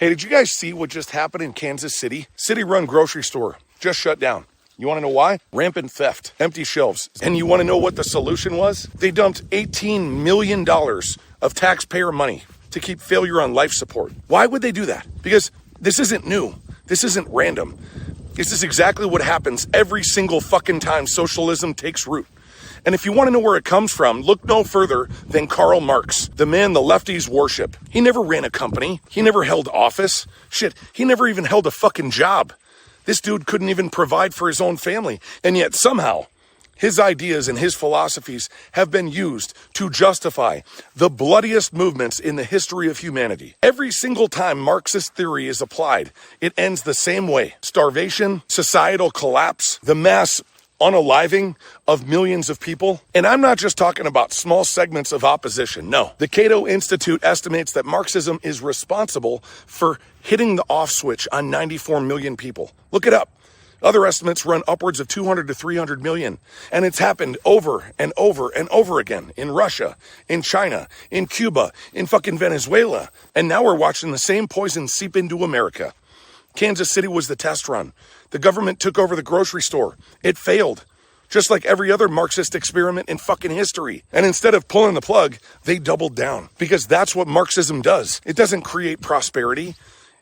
Hey, did you guys see what just happened in Kansas City? City-run grocery store just shut down. You want to know why? Rampant theft, empty shelves. And you want to know what the solution was? They dumped $18 million of taxpayer money to keep failure on life support. Why would they do that? Because this isn't new. This isn't random. This is exactly what happens every single fucking time socialism takes root. And if you want to know where it comes from, look no further than Karl Marx, the man the lefties worship. He never ran a company. He never held office. Shit, he never even held a fucking job. This dude couldn't even provide for his own family. And yet somehow, his ideas and his philosophies have been used to justify the bloodiest movements in the history of humanity. Every single time Marxist theory is applied, it ends the same way. Starvation, societal collapse, the mass unaliving of millions of people. And I'm not just talking about small segments of opposition. No. The Cato Institute estimates that Marxism is responsible for hitting the off switch on 94 million people. Look it up. Other estimates run upwards of 200 to 300 million. And it's happened over and over and over again in Russia, in China, in Cuba, in fucking Venezuela. And now we're watching the same poison seep into America. Kansas City was the test run. The government took over the grocery store. It failed, just like every other Marxist experiment in fucking history. And instead of pulling the plug, they doubled down. Because that's what Marxism does. It doesn't create prosperity.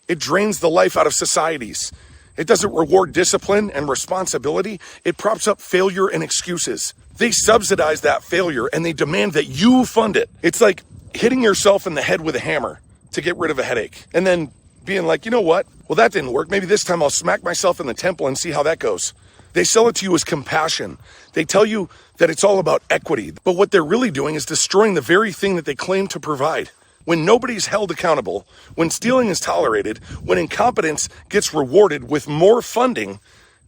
It drains the life out of societies. It doesn't reward discipline and responsibility. It props up failure and excuses. They subsidize that failure and they demand that you fund it. It's like hitting yourself in the head with a hammer to get rid of a headache. And then being like, you know what? Well, that didn't work. Maybe this time I'll smack myself in the temple and see how that goes. They sell it to you as compassion. They tell you that it's all about equity. But what they're really doing is destroying the very thing that they claim to provide. When nobody's held accountable, when stealing is tolerated, when incompetence gets rewarded with more funding,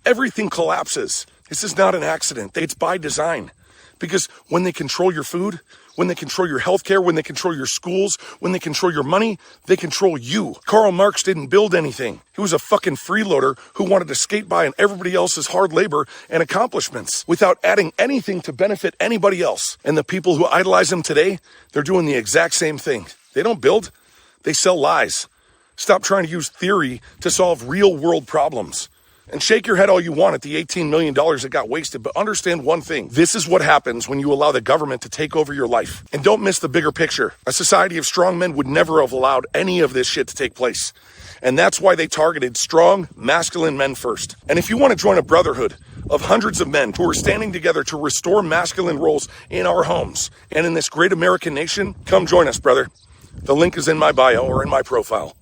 everything collapses. This is not an accident. It's by design. Because when they control your food, when they control your healthcare, when they control your schools, when they control your money, they control you. Karl Marx didn't build anything. He was a fucking freeloader who wanted to skate by on everybody else's hard labor and accomplishments without adding anything to benefit anybody else. And the people who idolize him today, they're doing the exact same thing. They don't build, they sell lies. Stop trying to use theory to solve real world problems. And shake your head all you want at the $18 million that got wasted, but understand one thing. This is what happens when you allow the government to take over your life. And don't miss the bigger picture. A society of strong men would never have allowed any of this shit to take place. And that's why they targeted strong, masculine men first. And if you want to join a brotherhood of hundreds of men who are standing together to restore masculine roles in our homes and in this great American nation, come join us, brother. The link is in my bio or in my profile.